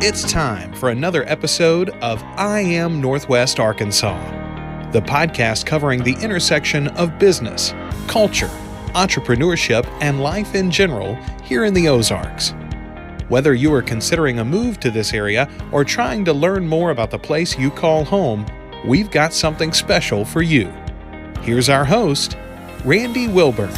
It's time for another episode of I Am Northwest Arkansas, the podcast covering the intersection of business, culture, entrepreneurship, and life in general here in the Ozarks. Whether you are considering a move to this area or trying to learn more about the place you call home, we've got something special for you. Here's our host, Randy Wilburn.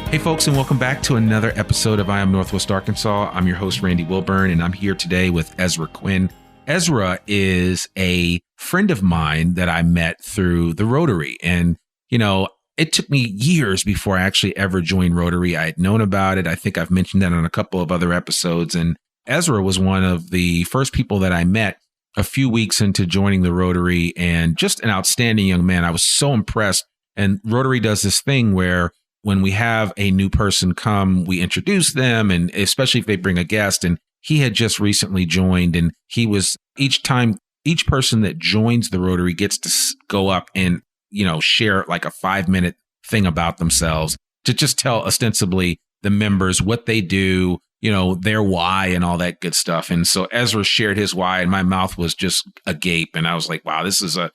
Hey folks, and welcome back to another episode of I Am Northwest Arkansas. I'm your host, Randy Wilburn, and I'm here today with Ezra Quinn. Ezra is a friend of mine that I met through the Rotary. And, you know, it took me years before I actually ever joined Rotary. I had known about it. I think I've mentioned that on a couple of other episodes. And Ezra was one of the first people that I met a few weeks into joining the Rotary, and just an outstanding young man. I was so impressed. And Rotary does this thing where when we have a new person come, we introduce them, and especially if they bring a guest. And he had just recently joined, and he was each person that joins the Rotary gets to go up and, you know, share like a 5-minute thing about themselves to just tell ostensibly the members what they do, you know, their why and all that good stuff. And so Ezra shared his why, and my mouth was just agape. And I was like, wow, this is an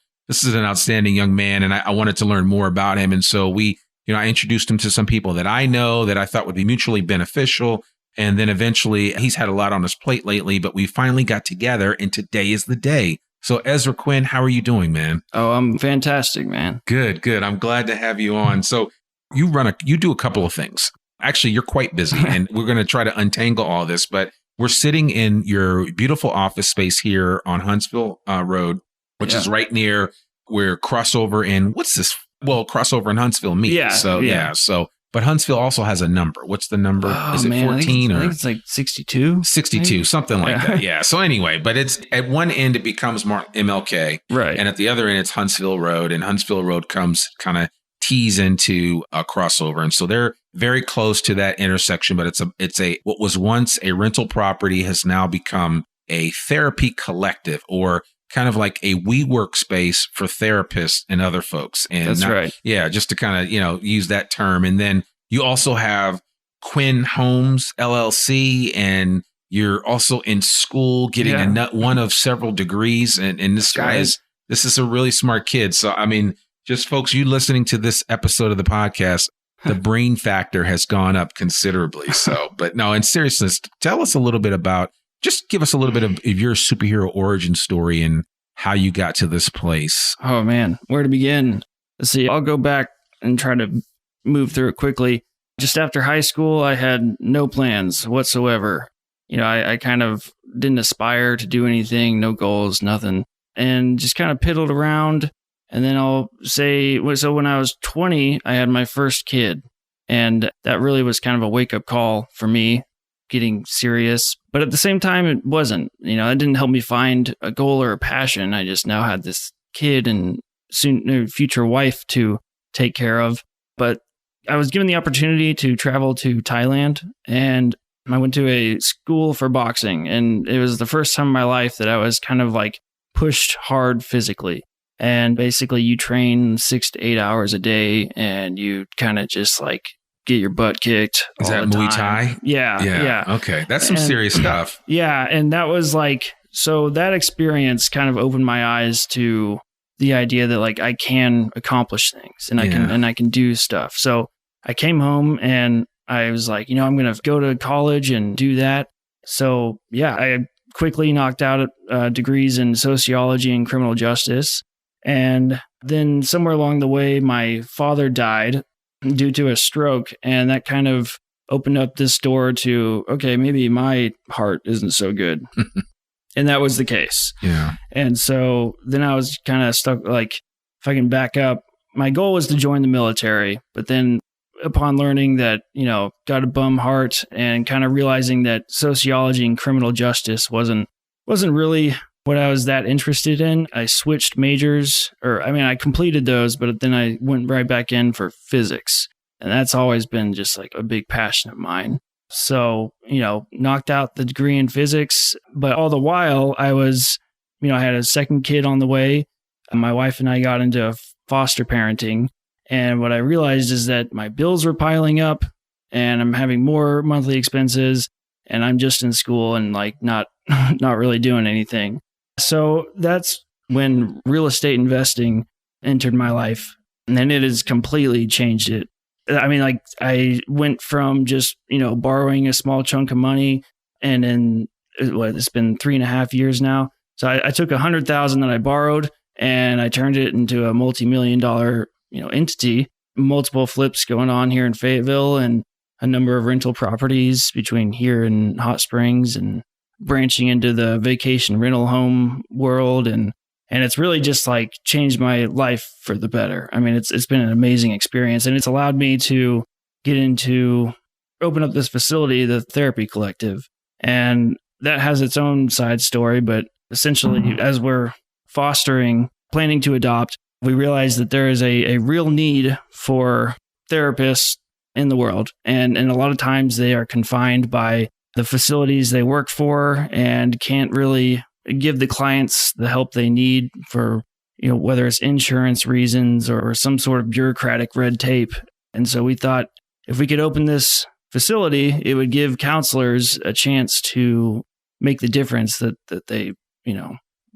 outstanding young man. And I wanted to learn more about him. And so I introduced him to some people that I know that I thought would be mutually beneficial. And then eventually, he's had a lot on his plate lately, but we finally got together, and today is the day. So Ezra Quinn, how are you doing, man? Oh, I'm fantastic, man. Good. I'm glad to have you on. So you do a couple of things. Actually, you're quite busy, and we're going to try to untangle all this, but we're sitting in your beautiful office space here on Huntsville Road, which is right near where Crossover and Crossover and Huntsville meet. But Huntsville also has a number. What's the number? Is it 14 I think it's like 62? 62, maybe? Something like that. Yeah. So anyway, but it's at one end, it becomes MLK. Right. And at the other end, it's Huntsville Road. And Huntsville Road comes kind of tees into a Crossover. And so they're very close to that intersection, but it's what was once a rental property has now become a therapy collective, or kind of like a WeWork space for therapists and other folks. And that's right. Yeah, just to kind of, use that term. And then you also have Quinn Homes LLC, and you're also in school getting one of several degrees. And this this is a really smart kid. So, I mean, just folks, you listening to this episode of the podcast, the brain factor has gone up considerably. So, but no, in seriousness, tell us a little bit just give us a little bit of your superhero origin story and how you got to this place. Oh, man. Where to begin? Let's see. I'll go back and try to move through it quickly. Just after high school, I had no plans whatsoever. I kind of didn't aspire to do anything, no goals, nothing, and just kind of piddled around. And then I'll say, so when I was 20, I had my first kid. And that really was kind of a wake-up call for me, getting serious. But at the same time, it wasn't. It didn't help me find a goal or a passion. I just now had this kid and soon future wife to take care of. But I was given the opportunity to travel to Thailand, and I went to a school for boxing. And it was the first time in my life that I was kind of like pushed hard physically. And basically, you train 6 to 8 hours a day, and you kind of just like get your butt kicked. Is that Muy Thai? Yeah. Okay. That's some serious stuff. Yeah. And that was like, so that experience kind of opened my eyes to the idea that like I can accomplish things, and I can do stuff. So I came home and I was like, I'm going to go to college and do that. So I quickly knocked out degrees in sociology and criminal justice. And then somewhere along the way, my father died due to a stroke, and that kind of opened up this door to, okay, maybe my heart isn't so good. And that was the case. Yeah. And so then I was kind of stuck, like, if I can back up, my goal was to join the military, but then upon learning that, got a bum heart and kind of realizing that sociology and criminal justice wasn't really what I was that interested in, I switched majors, I completed those, but then I went right back in for physics. And that's always been just like a big passion of mine. So, knocked out the degree in physics, but all the while I was, I had a second kid on the way. And my wife and I got into foster parenting. And what I realized is that my bills were piling up and I'm having more monthly expenses and I'm just in school and like not really doing anything. So that's when real estate investing entered my life, and then it has completely changed it. I mean, like I went from just, borrowing a small chunk of money, and then it's been 3.5 years now. So I took $100,000 that I borrowed and I turned it into a multi-million-dollar, entity, multiple flips going on here in Fayetteville and a number of rental properties between here and Hot Springs and branching into the vacation rental home world. And it's really just like changed my life for the better. I mean, it's been an amazing experience, and it's allowed me to open up this facility, the Therapy Collective. And that has its own side story, but essentially as we're planning to adopt, we realize that there is a real need for therapists in the world. And a lot of times they are confined by the facilities they work for and can't really give the clients the help they need for, whether it's insurance reasons or some sort of bureaucratic red tape. And so we thought if we could open this facility, it would give counselors a chance to make the difference that they,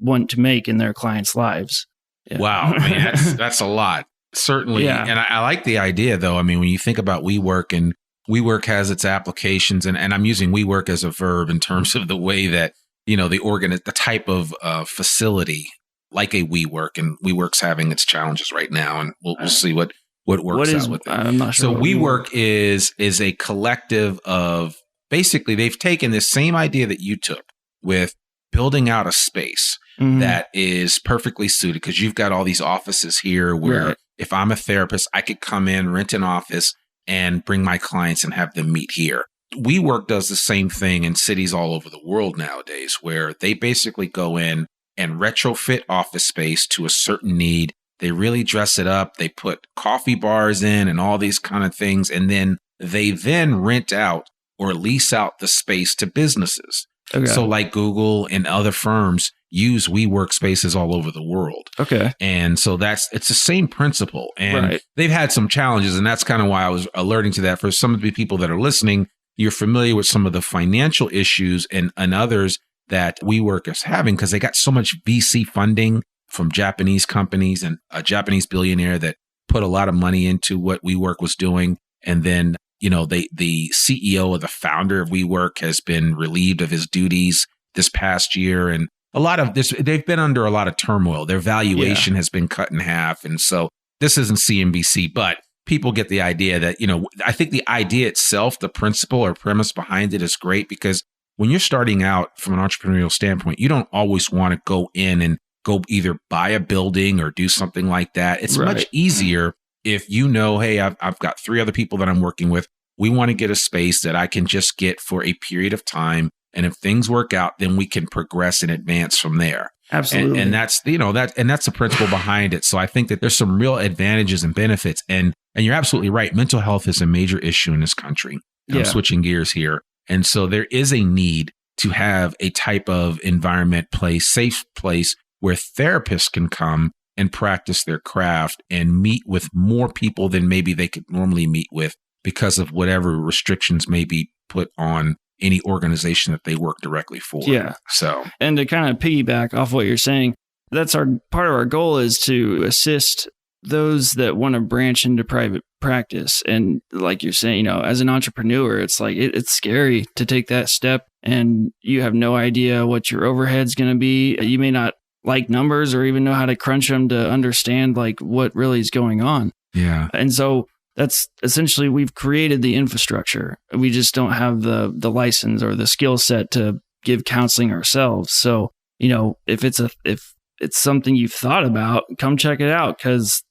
want to make in their clients' lives. Yeah. Wow. I mean, that's a lot. Certainly. Yeah. And I like the idea, though. I mean, when you think about WeWork, and WeWork has its applications, and I'm using WeWork as a verb in terms of the way that, the type of facility like a WeWork, and WeWork's having its challenges right now, and we'll see what works out with it. I'm not sure. So WeWork is a collective of, basically, they've taken this same idea that you took with building out a space that is perfectly suited, because you've got all these offices here where if I'm a therapist, I could come in, rent an office, and bring my clients and have them meet here. WeWork does the same thing in cities all over the world nowadays, where they basically go in and retrofit office space to a certain need. They really dress it up. They put coffee bars in and all these kind of things. And then they rent out or lease out the space to businesses. Okay. So like Google and other firms use WeWork spaces all over the world. Okay. And so it's the same principle. And they've had some challenges. And that's kind of why I was alerting to that. For some of the people that are listening, you're familiar with some of the financial issues and others that WeWork is having, because they got so much VC funding from Japanese companies and a Japanese billionaire that put a lot of money into what WeWork was doing. And then, the CEO or the founder of WeWork has been relieved of his duties this past year. And a lot of this, they've been under a lot of turmoil. Their valuation has been cut in half. And so this isn't CNBC, but people get the idea that, I think the idea itself, the principle or premise behind it is great, because when you're starting out from an entrepreneurial standpoint, you don't always want to go in and go either buy a building or do something like that. It's much easier if hey, I've got 3 other people that I'm working with. We want to get a space that I can just get for a period of time. And if things work out, then we can progress and advance from there. Absolutely. And that's, that's the principle behind it. So I think that there's some real advantages and benefits. And you're absolutely right. Mental health is a major issue in this country. I'm switching gears here. And so there is a need to have a type of environment, safe place where therapists can come and practice their craft and meet with more people than maybe they could normally meet with, because of whatever restrictions may be put on any organization that they work directly for. Yeah. So, and to kind of piggyback off what you're saying, that's part of our goal is to assist those that want to branch into private practice. And like you're saying, as an entrepreneur, it's like, it's scary to take that step, and you have no idea what your overhead's going to be. You may not like numbers or even know how to crunch them to understand like what really is going on. Yeah. And so that's essentially, we've created the infrastructure. We just don't have the license or the skill set to give counseling ourselves. So, if it's something you've thought about, come check it out, because,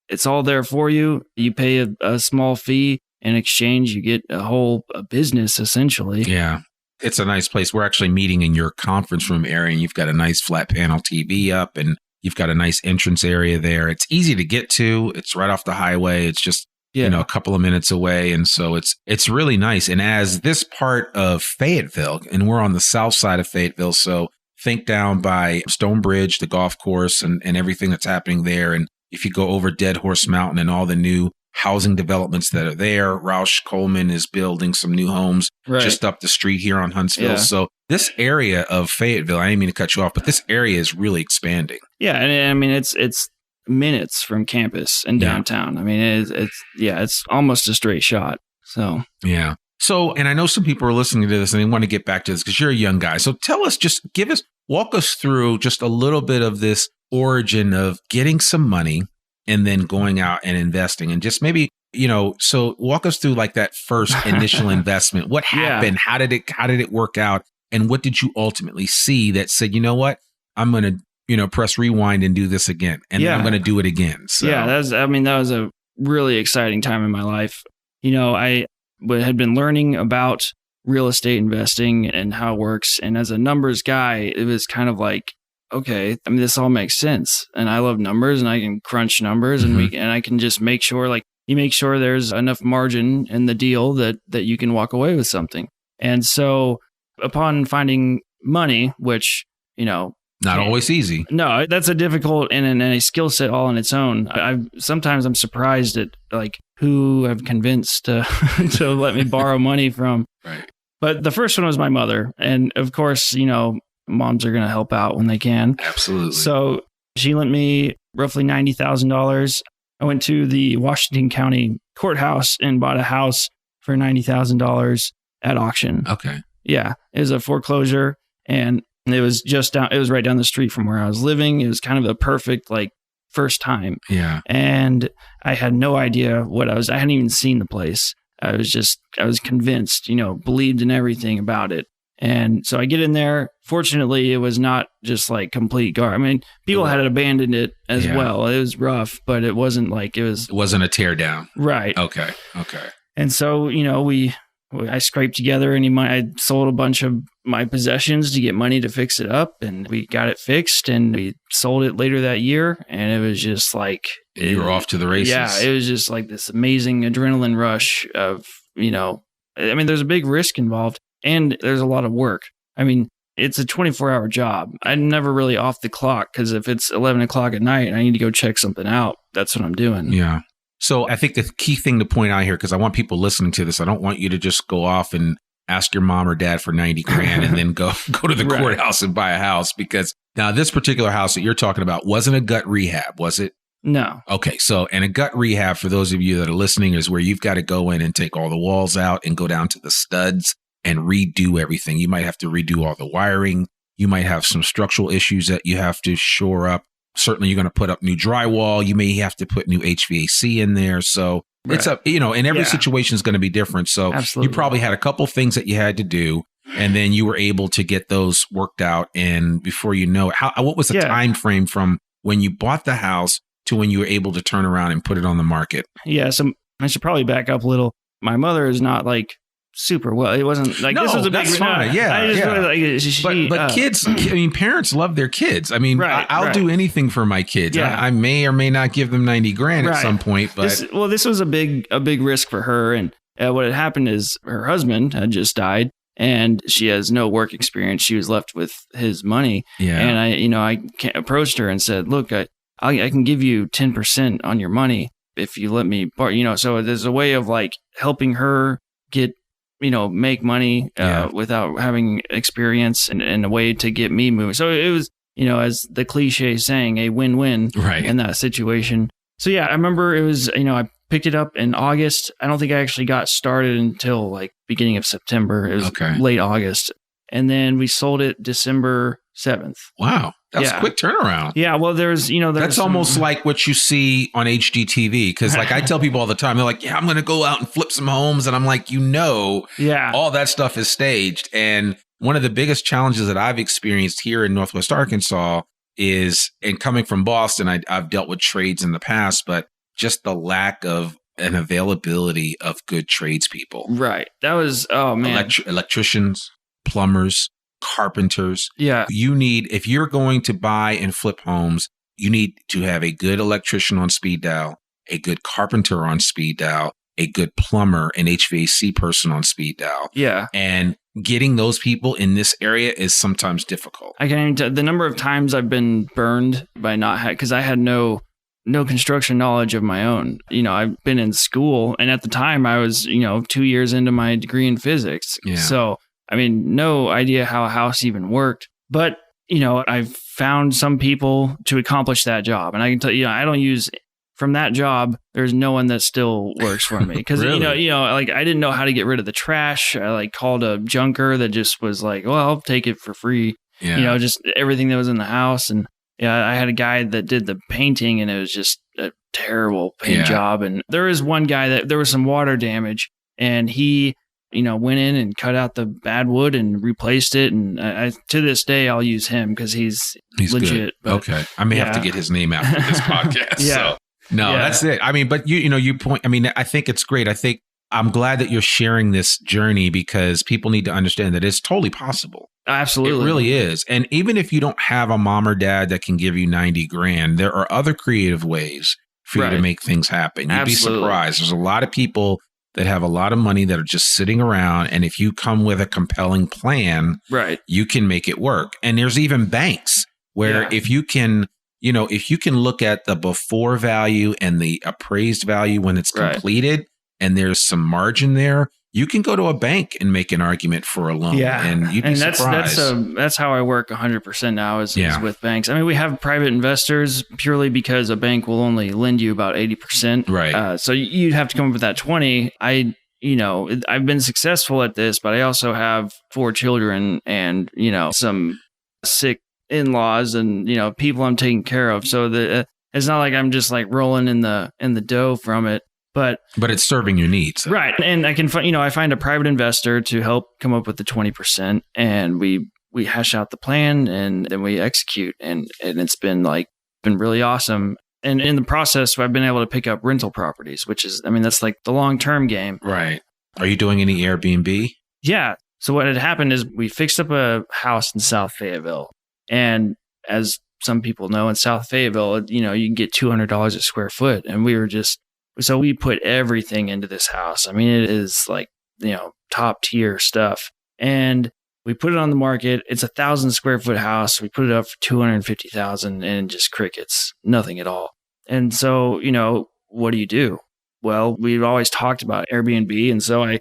it's all there for you. You pay a small fee. In exchange, you get a business, essentially. Yeah. It's a nice place. We're actually meeting in your conference room area, and you've got a nice flat panel TV up, and you've got a nice entrance area there. It's easy to get to. It's right off the highway. It's just, a couple of minutes away. And so it's really nice. And as this part of Fayetteville, and we're on the south side of Fayetteville, so think down by Stonebridge, the golf course, and everything that's happening there. And if you go over Dead Horse Mountain and all the new housing developments that are there, Roush Coleman is building some new homes just up the street here on Huntsville. Yeah. So this area of Fayetteville, I didn't mean to cut you off, but this area is really expanding. Yeah. And I mean, it's minutes from campus and downtown. I mean, it's almost a straight shot. So, yeah. So, and I know some people are listening to this and they want to get back to this because you're a young guy. So tell us, walk us through just a little bit of this origin of getting some money and then going out and investing, and just maybe, so walk us through like that first initial investment. What happened? How did it work out? And what did you ultimately see that said, you know what, I'm going to, press rewind and do this again. And then I'm going to do it again. So. Yeah. That was a really exciting time in my life. I had been learning about real estate investing and how it works. And as a numbers guy, it was kind of like, okay, I mean, this all makes sense. And I love numbers and I can crunch numbers and I can just make sure, like, you make sure there's enough margin in the deal that you can walk away with something. And so upon finding money, which, not always easy. No, that's a difficult and a skill set all on its own. Sometimes I'm surprised at like who I've convinced to let me borrow money from. Right. But the first one was my mother. And of course, moms are going to help out when they can. Absolutely. So she lent me roughly $90,000. I went to the Washington County courthouse and bought a house for $90,000 at auction. Okay. Yeah. It was a foreclosure and it was right down the street from where I was living. It was kind of the perfect, like, first time. Yeah. And I had no idea I hadn't even seen the place. I was convinced, believed in everything about it. And so I get in there. Fortunately, it was not just like complete garbage. I mean, people had abandoned it as well. It was rough, but it wasn't like it wasn't a tear down. Right. Okay. And so, I scraped together any money. I sold a bunch of my possessions to get money to fix it up, and we got it fixed and we sold it later that year. And it was just like, you were off to the races. Yeah. It was just like this amazing adrenaline rush of, there's a big risk involved. And there's a lot of work. I mean, it's a 24-hour job. I'm never really off the clock because if it's 11 o'clock at night and I need to go check something out, that's what I'm doing. Yeah. So I think the key thing to point out here, because I want people listening to this, I don't want you to just go off and ask your mom or dad for $90,000 and then go to the courthouse and buy a house. Because now this particular house that you're talking about wasn't a gut rehab, was it? No. Okay. So, and a gut rehab, for those of you that are listening, is where you've got to go in and take all the walls out and go down to the studs and redo everything. You might have to redo all the wiring. You might have some structural issues that you have to shore up. Certainly, you're going to put up new drywall. You may have to put new HVAC in there. So it's up, and every situation is going to be different. So you probably had a couple things that you had to do, and then you were able to get those worked out. And before you know it, what was the time frame from when you bought the house to when you were able to turn around and put it on the market? Yeah. So I should probably back up a little. My mother is not like super well. It wasn't like this was a big fine. But kids, parents love their kids. I mean, I'll do anything for my kids. Yeah. I may or may not give them $90,000 at some point, but this was a big risk for her. And what had happened is her husband had just died and she has no work experience. She was left with his money. Yeah. And I approached her and said, look, I can give you 10% on your money if you let me borrow, so there's a way of like helping her get, make money without having experience and a way to get me moving. So it was, as the cliche saying, a win-win in that situation. So yeah, I remember it was, I picked it up in August. I don't think I actually got started until like beginning of September. It was late August. And then we sold it December 7th. Wow. That was a quick turnaround. Yeah. Well, that's almost like what you see on HGTV. Because like I tell people all the time, they're like, I'm going to go out and flip some homes. And I'm like, all that stuff is staged. And one of the biggest challenges that I've experienced here in Northwest Arkansas is, and coming from Boston, I've dealt with trades in the past, but just the lack of an availability of good tradespeople. Right. That was, oh man. Electricians, plumbers, carpenters. Yeah. If you're going to buy and flip homes, you need to have a good electrician on speed dial, a good carpenter on speed dial, a good plumber, an HVAC person on speed dial. Yeah. And getting those people in this area is sometimes difficult. I can't even tell the number of times I've been burned by not because I had no no construction knowledge of my own. I've been in school, and at the time I was, 2 years into my degree in physics. Yeah. So, no idea how a house even worked. But, I've found some people to accomplish that job. And I can tell you, I don't use from that job. There's no one that still works for me because, Really? I didn't know how to get rid of the trash. I called a junker that just was like, well, I'll take it for free. Yeah. Just everything that was in the house. And I had a guy that did the painting, and it was just a terrible paint job. And there was one guy that there was some water damage, and he, went in and cut out the bad wood and replaced it. And to this day, I'll use him because he's legit. Good. Okay. I may have to get his name after this podcast. So that's it. But you point, I think it's great. I think I'm glad that you're sharing this journey because people need to understand that it's totally possible. Absolutely. It really is. And even if you don't have a mom or dad that can give you 90 grand, there are other creative ways for you to make things happen. You'd be surprised. There's a lot of people that have a lot of money that are just sitting around. And if you come with a compelling plan, you can make it work. And there's even banks where if you can, if you can look at the before value and the appraised value when it's completed, and there's some margin there, you can go to a bank and make an argument for a loan. Yeah. And you'd be surprised. That's how I work 100% now is with banks. We have private investors purely because a bank will only lend you about 80%. Right. So you'd have to come up with that 20. I've been successful at this, but I also have 4 children and, some sick in-laws and, people I'm taking care of. So it's not like I'm just like rolling in the dough from it. But it's serving your needs. Right. And I can I find a private investor to help come up with the 20%, and we hash out the plan and then we execute. And it's been really awesome. And in the process, I've been able to pick up rental properties, which is, that's like the long-term game. Right. Are you doing any Airbnb? Yeah. So what had happened is we fixed up a house in South Fayetteville. And as some people know, in South Fayetteville, you can get $200 a square foot. And so we put everything into this house. It is like, top tier stuff. And we put it on the market. It's 1,000 square foot house. We put it up for 250,000 and just crickets, nothing at all. And so, what do you do? Well, we've always talked about Airbnb. And so I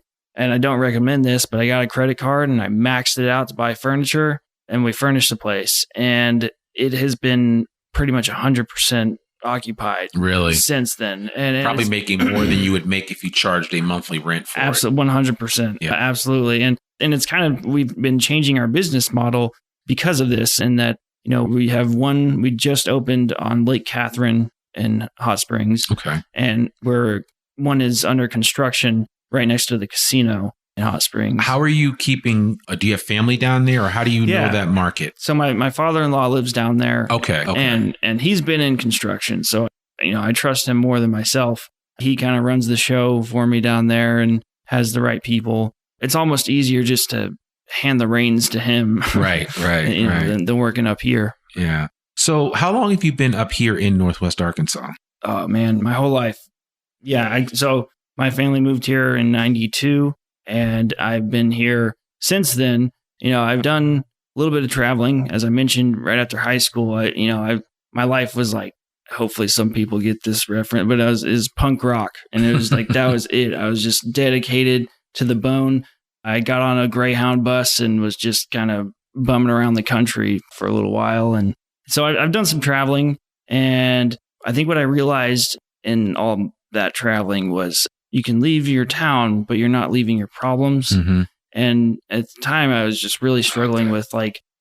don't recommend this, but I got a credit card and I maxed it out to buy furniture, and we furnished the place. And it has been pretty much 100% occupied since then, and probably making more than you would make if you charged a monthly rent for absolutely 100%. Yeah, absolutely. And it's we've been changing our business model because of this, and that we just opened on Lake Catherine in Hot Springs. Okay. And one is under construction right next to the casino in Hot Springs. How are you keeping, do you have family down there, or how do you know that market? So my father-in-law lives down there. Okay. And he's been in construction. So, I trust him more than myself. He kind of runs the show for me down there and has the right people. It's almost easier just to hand the reins to him. Right. Than working up here. Yeah. So how long have you been up here in Northwest Arkansas? Oh, man, my whole life. Yeah. So my family moved here in 92. And I've been here since then. I've done a little bit of traveling, as I mentioned, right after high school. My life was like, hopefully some people get this reference, but is punk rock. And it was like, that was it. I was just dedicated to the bone. I got on a Greyhound bus and was just kind of bumming around the country for a little while. And so I've done some traveling. And I think what I realized in all that traveling was, you can leave your town, but you're not leaving your problems. Mm-hmm. And at the time, I was just really struggling with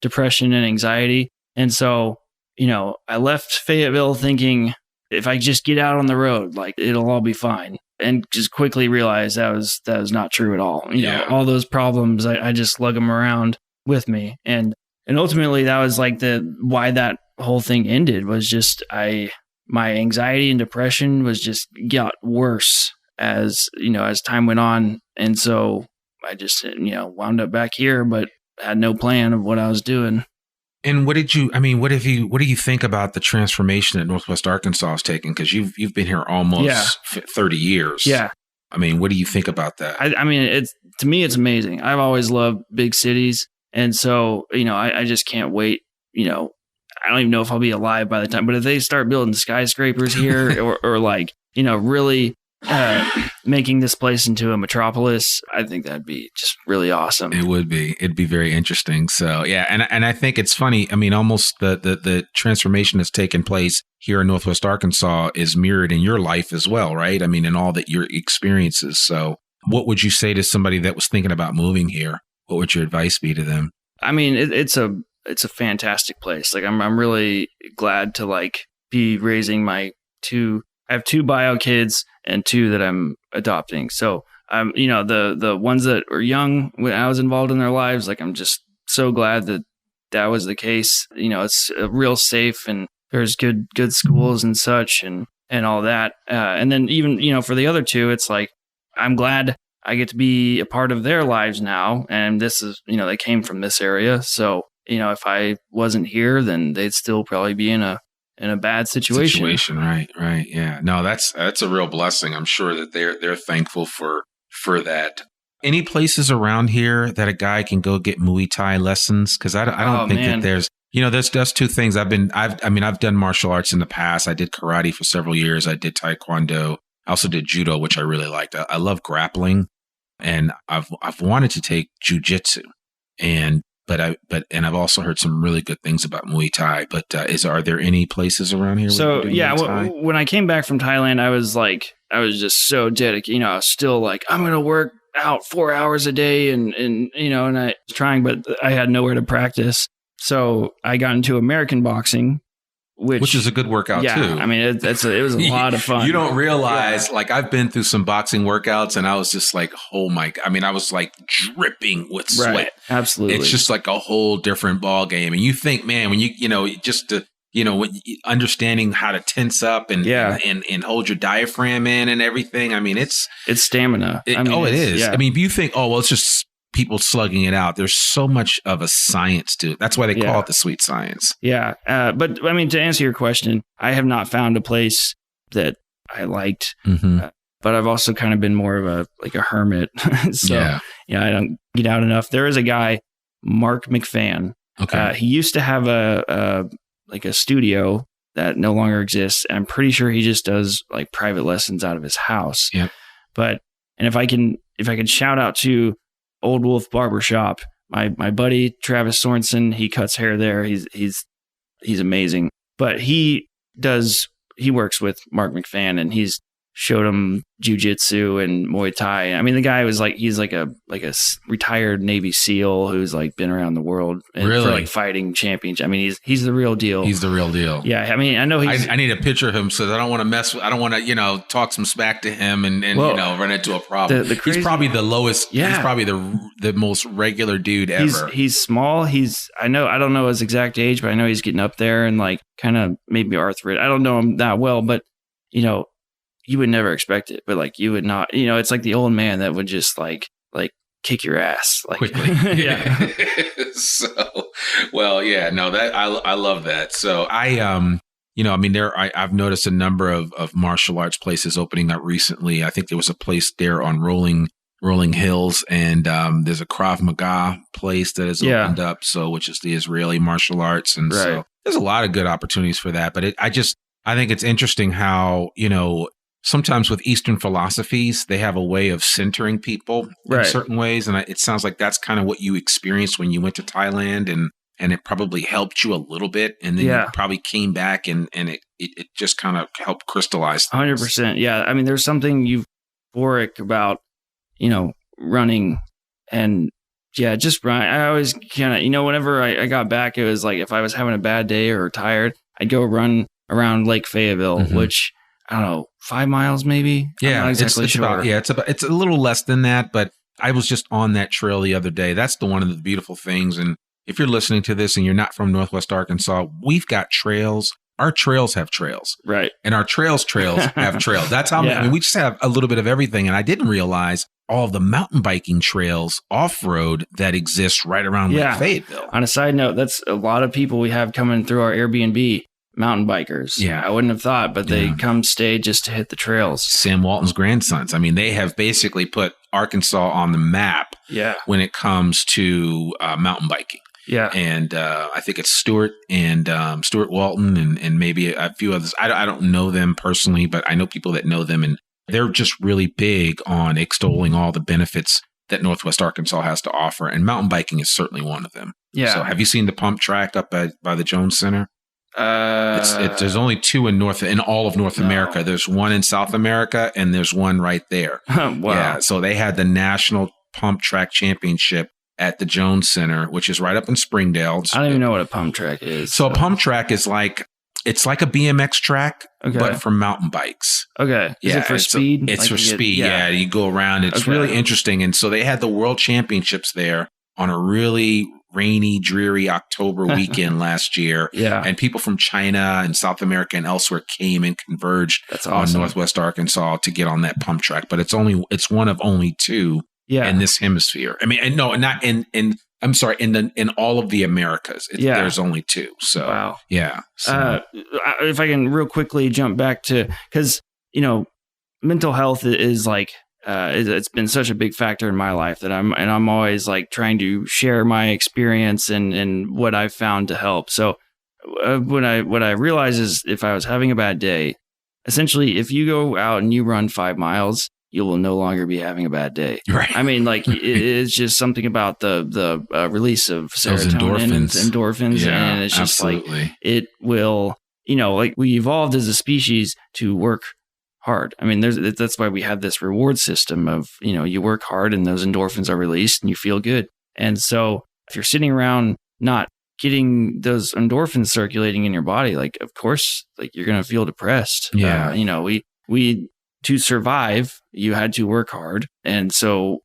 depression and anxiety. And so, I left Fayetteville thinking, if I just get out on the road, it'll all be fine. And just quickly realized that was not true at all. All those problems, I just lug them around with me. And ultimately, that was why that whole thing ended, was just my anxiety and depression was just got worse as time went on. And so I just, wound up back here, but had no plan of what I was doing. And what do you think about the transformation that Northwest Arkansas has taken? Because you've been here almost 30 years. Yeah. What do you think about that? To me, it's amazing. I've always loved big cities. And so, I just can't wait. I don't even know if I'll be alive by the time, but if they start building skyscrapers here or like, really making this place into a metropolis, I think that'd be just really awesome. It would be. It'd be very interesting. So yeah, and I think it's funny. I mean, almost the transformation that's taken place here in Northwest Arkansas is mirrored in your life as well, right? I mean, in all that your experiences. So what would you say to somebody that was thinking about moving here? What would your advice be to them? I mean, it's a fantastic place. Like I'm really glad to like be raising I have 2 bio kids and 2 that I'm adopting. So the ones that were young when I was involved in their lives, like I'm just so glad that was the case. It's real safe and there's good schools and such and all that. And then even, for the other 2, it's like, I'm glad I get to be a part of their lives now. And this is, they came from this area. So, if I wasn't here, then they'd still probably be in a bad situation. Right. Yeah. No, that's a real blessing. I'm sure that they're thankful for that. Any places around here that a guy can go get Muay Thai lessons? Because I don't think that there's, there's 2 things. I've done martial arts in the past. I did karate for several years. I did taekwondo. I also did judo, which I really liked. I love grappling, and I've wanted to take jujitsu, but I've also heard some really good things about Muay Thai. But are there any places around here? So yeah, when I came back from Thailand, I was just so dedicated. I was still like, I'm gonna work out 4 hours a day, and I was trying, but I had nowhere to practice. So I got into American boxing. Which is a good workout too. I mean, it was a lot of fun. You don't realize, like I've been through some boxing workouts and I was just like, oh my, I mean, I was like dripping with sweat. Right. Absolutely. It's just like a whole different ball game. And you think, man, when understanding how to tense up and hold your diaphragm in and everything. I mean, it's stamina. It is. Yeah. I mean, if you think, oh, well, it's just people slugging it out, there's so much of a science to it. That's why they call it the sweet science. Yeah. But I mean, to answer your question, I have not found a place that I liked, but I've also kind of been more of a hermit. So I don't get out enough. There is a guy, Mark McFan. Okay. He used to have a studio that no longer exists. And I'm pretty sure he just does like private lessons out of his house. Yeah. And if I can shout out to Old Wolf Barbershop, my buddy Travis Sorensen, he cuts hair there. He's amazing. But he works with Mark McFan, and he's showed him jiu-jitsu and Muay Thai. I mean, the guy was like, he's like a retired Navy SEAL who's like been around the world and for like fighting champions. I mean, he's the real deal. He's the real deal. Yeah. I mean, I know I need a picture of him so that I don't want to I don't want to, talk some smack to him and run into a problem. He's probably the lowest. Yeah. He's probably the most regular dude ever. He's small. I don't know his exact age, but I know he's getting up there and like kind of maybe arthritic. I don't know him that well, but you would never expect it, but like you would not, it's like the old man that would just like kick your ass like quickly. Yeah. So, well, yeah, no, that I love that. So I've noticed a number of martial arts places opening up recently. I think there was a place there on Rolling Hills, and there's a Krav Maga place that has opened up. So, which is the Israeli martial arts. And so there's a lot of good opportunities for that. But I think it's interesting how, sometimes with Eastern philosophies, they have a way of centering people in certain ways. And it sounds like that's kind of what you experienced when you went to Thailand, and it probably helped you a little bit. And then you probably came back and it just kind of helped crystallize things. 100%. Yeah. I mean, there's something euphoric about, running and just run. I always kind of, whenever I got back, it was like, if I was having a bad day or tired, I'd go run around Lake Fayetteville, which I don't know, 5 miles maybe. Yeah, I'm not exactly sure. It's a little less than that, but I was just on that trail the other day. That's one of the beautiful things. And if you're listening to this and you're not from Northwest Arkansas, we've got trails. Our trails have trails. Right. And our trails have trails. That's how we just have a little bit of everything. And I didn't realize all of the mountain biking trails off-road that exist right around Lake Fayetteville. On a side note, that's a lot of people we have coming through our Airbnb. Mountain bikers. Yeah. I wouldn't have thought, but they come stay just to hit the trails. Sam Walton's grandsons. I mean, they have basically put Arkansas on the map when it comes to mountain biking. Yeah. And I think it's Stuart and Stuart Walton and maybe a few others. I don't know them personally, but I know people that know them, and they're just really big on extolling all the benefits that Northwest Arkansas has to offer. And mountain biking is certainly one of them. Yeah. So have you seen the pump track up by the Jones Center? There's only two in all of North America. There's one in South America, and there's one right there. Wow. Yeah. So they had the National Pump Track Championship at the Jones Center, which is right up in Springdale. I don't even know what a pump track is. So a pump track is it's like a BMX track, Okay. but for mountain bikes. Okay. Is it for speed? It's Like for speed. yeah. You go around. It's Okay. really interesting. And so they had the World Championships there on a really rainy, dreary October weekend last year. Yeah. And people from China and South America and elsewhere came and converged That's awesome. on Northwest Arkansas to get on that pump track. But it's one of only two Yeah. in this hemisphere. I mean, and no, not in all of the Americas. There's only two. So, Wow. yeah. So, If I can real quickly jump back to, because, mental health is like, it's been such a big factor in my life that I'm always like trying to share my experience and what I've found to help. So what I realize is if I was having a bad day, essentially, if you go out and you run 5 miles, you will no longer be having a bad day. right. I mean, like it's just something about the release of serotonin and endorphins, Yeah, and it's just absolutely. like it will. Like we evolved as a species to work hard. I mean, that's why we have this reward system of you work hard and those endorphins are released and you feel good. And so if you're sitting around not getting those endorphins circulating in your body, like of course, like you're gonna feel depressed. Yeah. We to survive, you had to work hard. And so,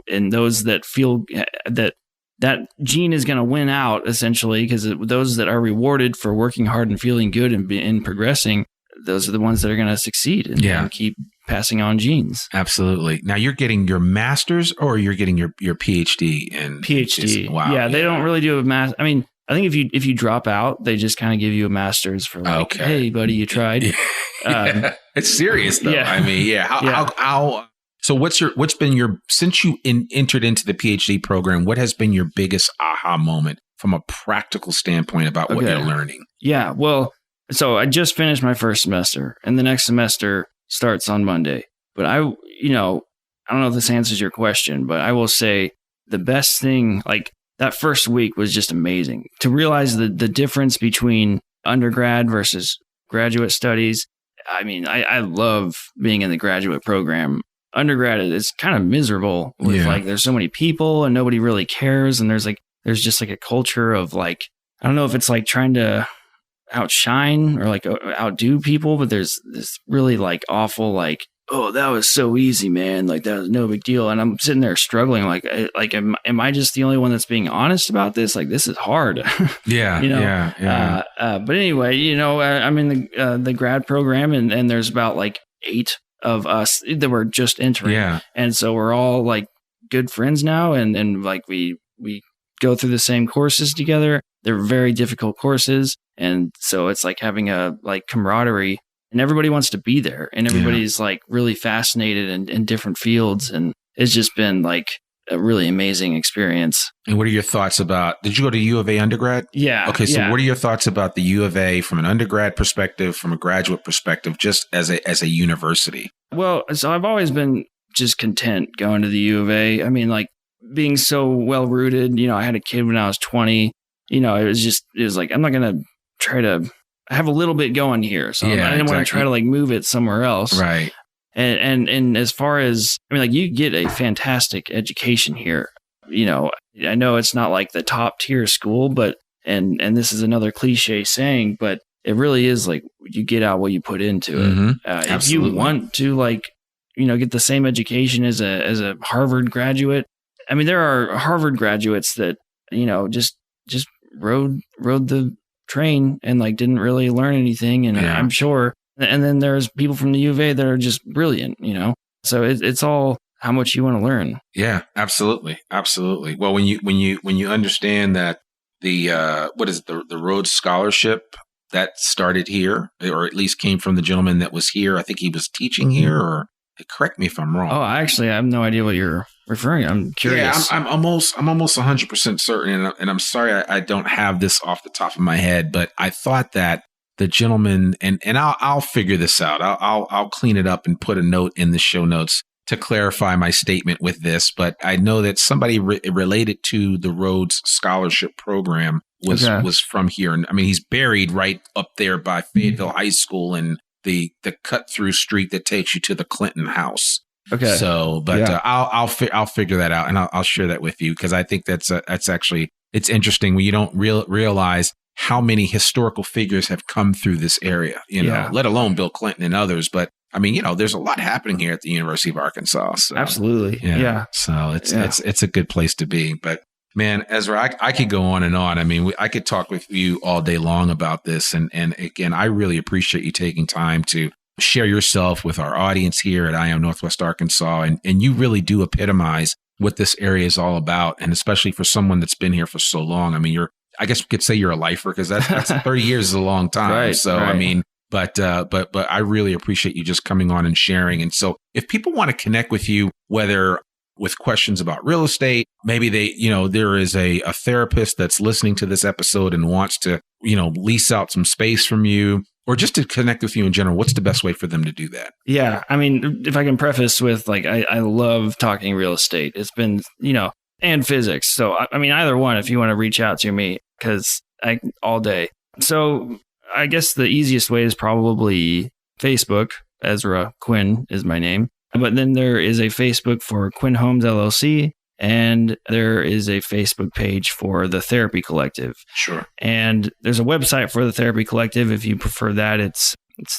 and those that feel that gene is going to win out essentially, because those that are rewarded for working hard and feeling good and progressing, those are the ones that are going to succeed and keep passing on genes. Absolutely. Now you're getting your master's or you're getting your PhD in PhD. Wow. Yeah. They don't really do a master. I mean, I think if you drop out, they just kind of give you a master's for like, hey, buddy, you tried. It's serious though. Yeah. I mean, yeah. How? So what's been your since you entered into the PhD program? What has been your biggest aha moment from a practical standpoint about what you're learning? Yeah. Well, so I just finished my first semester, and the next semester starts on Monday. But I don't know if this answers your question, but I will say the best thing, like, that first week was just amazing to realize the difference between undergrad versus graduate studies. I mean, I love being in the graduate program. Undergrad is kind of miserable with like, there's so many people and nobody really cares. And there's just like a culture of like, I don't know if it's like trying to outshine or like outdo people, but there's this really like awful, like, oh, that was so easy, man. Like that was no big deal. And I'm sitting there struggling. Like am I just the only one that's being honest about this? Like, this is hard. Yeah. But anyway, I'm in the grad program and there's about like 8 of us that were just entering. Yeah. And so we're all like good friends now. And like we go through the same courses together. They're very difficult courses. And so it's like having a like camaraderie. And everybody wants to be there, and everybody's like really fascinated in different fields. And it's just been like a really amazing experience. And what are your thoughts about, did you go to U of A undergrad? Yeah. Okay. So what are your thoughts about the U of A from an undergrad perspective, from a graduate perspective, just as a university? Well, so I've always been just content going to the U of A. I mean, like being so well rooted, I had a kid when I was 20, it was like, I'm not going to try to, I have a little bit going here, so I didn't want to try to like move it somewhere else. Right. And as far as, I mean, like you get a fantastic education here. I know it's not like the top tier school, but, and this is another cliche saying, but it really is like you get out what you put into it. If you want to like, get the same education as a Harvard graduate. I mean, there are Harvard graduates that, just rode the train and like didn't really learn anything. And I'm sure. And then there's people from the U of A that are just brilliant, so it's all how much you want to learn. Yeah, absolutely. Absolutely. Well, when you understand that the Rhodes Scholarship that started here, or at least came from the gentleman that was here, I think he was teaching here, or Correct me if I'm wrong. Oh, actually, I have no idea what you're referring. I'm curious. Yeah, I'm almost 100% certain, and I'm sorry I don't have this off the top of my head, but I thought that the gentleman, and I'll figure this out. I'll clean it up and put a note in the show notes to clarify my statement with this. But I know that somebody related to the Rhodes Scholarship program was from here, and I mean he's buried right up there by Fayetteville High School and the cut through street that takes you to the Clinton house. Okay. So, but I'll figure that out, and I'll share that with you, because I think that's actually, it's interesting when you don't realize how many historical figures have come through this area, let alone Bill Clinton and others. But I mean, there's a lot happening here at the University of Arkansas. So, absolutely. Yeah. So it's a good place to be. But man, Ezra, I could go on and on. I mean, I could talk with you all day long about this. And again, I really appreciate you taking time to share yourself with our audience here at I Am Northwest Arkansas. And you really do epitomize what this area is all about. And especially for someone that's been here for so long. I mean, I guess we could say you're a lifer, because that's 30 years is a long time. Right, so, right. I mean, but I really appreciate you just coming on and sharing. And so if people want to connect with you, whether with questions about real estate, maybe there is a therapist that's listening to this episode and wants to, lease out some space from you, or just to connect with you in general, what's the best way for them to do that? Yeah. I mean, if I can preface with, like, I love talking real estate. It's been, and physics. So, I mean, either one, if you want to reach out to me, because all day. So I guess the easiest way is probably Facebook. Ezra Quinn is my name. But then there is a Facebook for Quinn Homes LLC, and there is a Facebook page for the Therapy Collective. Sure. And there's a website for the Therapy Collective. If you prefer that, it's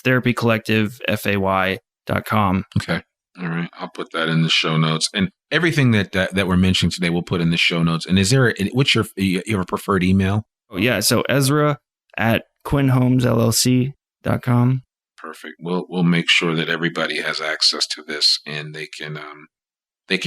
therapycollective.fay.com. Okay. All right. I'll put that in the show notes. And everything that we're mentioning today, we'll put in the show notes. And is there, what's your preferred email? Oh, yeah. So Ezra at QuinnHomesLLC.com. Perfect. We'll make sure that everybody has access to this, and they can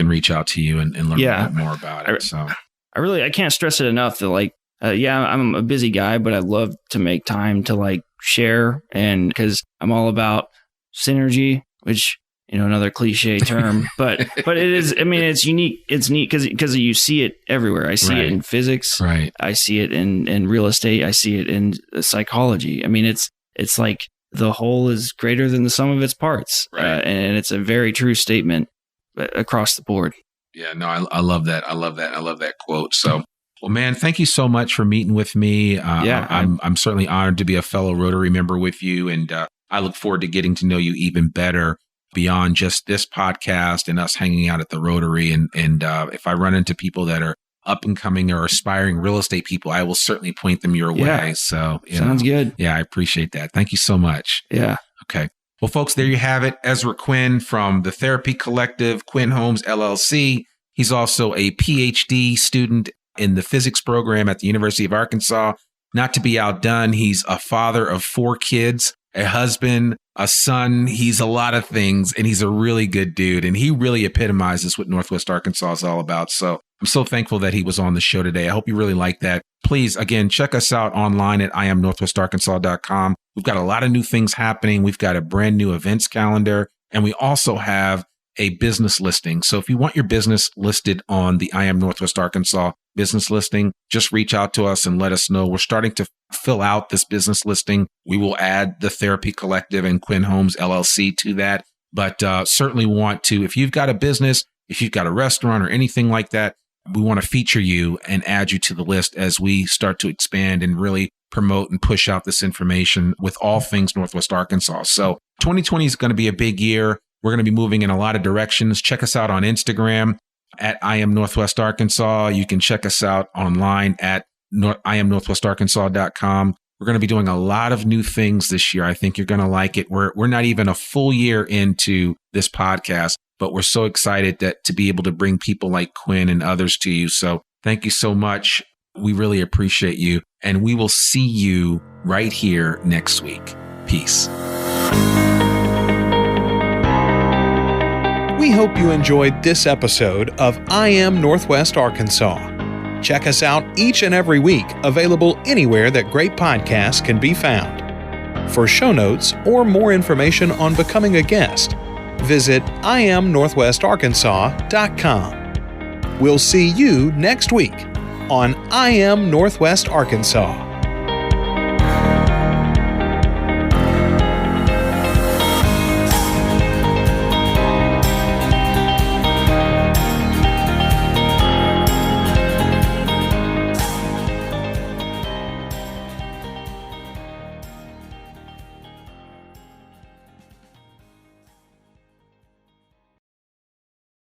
reach out to you and learn a bit more about it. So I can't stress it enough that, like, I'm a busy guy, but I love to make time to, like, share, and because I'm all about synergy, which, another cliche term, but it is, I mean, it's unique. It's neat because you see it everywhere. I see it in physics. Right. I see it in real estate. I see it in psychology. I mean, it's like the whole is greater than the sum of its parts. Right. And it's a very true statement across the board. Yeah, no, I love that. I love that quote. So, well, man, thank you so much for meeting with me. I'm certainly honored to be a fellow Rotary member with you. And I look forward to getting to know you even better beyond just this podcast and us hanging out at the Rotary. And if I run into people that are up and coming or aspiring real estate people, I will certainly point them your way. So sounds good. Yeah, I appreciate that. Thank you so much. Yeah. Okay. Well, folks, there you have it. Ezra Quinn from the Therapy Collective, Quinn Homes LLC. He's also a Ph.D. student in the physics program at the University of Arkansas. Not to be outdone, he's a father of 4 kids, a husband, a son. He's a lot of things, and he's a really good dude. And he really epitomizes what Northwest Arkansas is all about. So I'm so thankful that he was on the show today. I hope you really like that. Please, again, check us out online at IamNorthwestArkansas.com. We've got a lot of new things happening. We've got a brand new events calendar, and we also have a business listing. So if you want your business listed on the I Am Northwest Arkansas business listing, just reach out to us and let us know. We're starting to fill out this business listing. We will add the Therapy Collective and Quinn Homes LLC to that. But certainly want to, if you've got a business, if you've got a restaurant or anything like that, we want to feature you and add you to the list as we start to expand and really promote and push out this information with all things Northwest Arkansas. So 2020 is going to be a big year. We're going to be moving in a lot of directions. Check us out on Instagram at I Am Northwest Arkansas. You can check us out online at IamNorthwestArkansas.com. We're going to be doing a lot of new things this year. I think you're going to like it. We're not even a full year into this podcast, but we're so excited to be able to bring people like Quinn and others to you. So thank you so much. We really appreciate you. And we will see you right here next week. Peace. We hope you enjoyed this episode of I Am Northwest Arkansas. Check us out each and every week, available anywhere that great podcasts can be found. For show notes or more information on becoming a guest, visit IAMNorthwestArkansas.com. We'll see you next week on I Am Northwest Arkansas.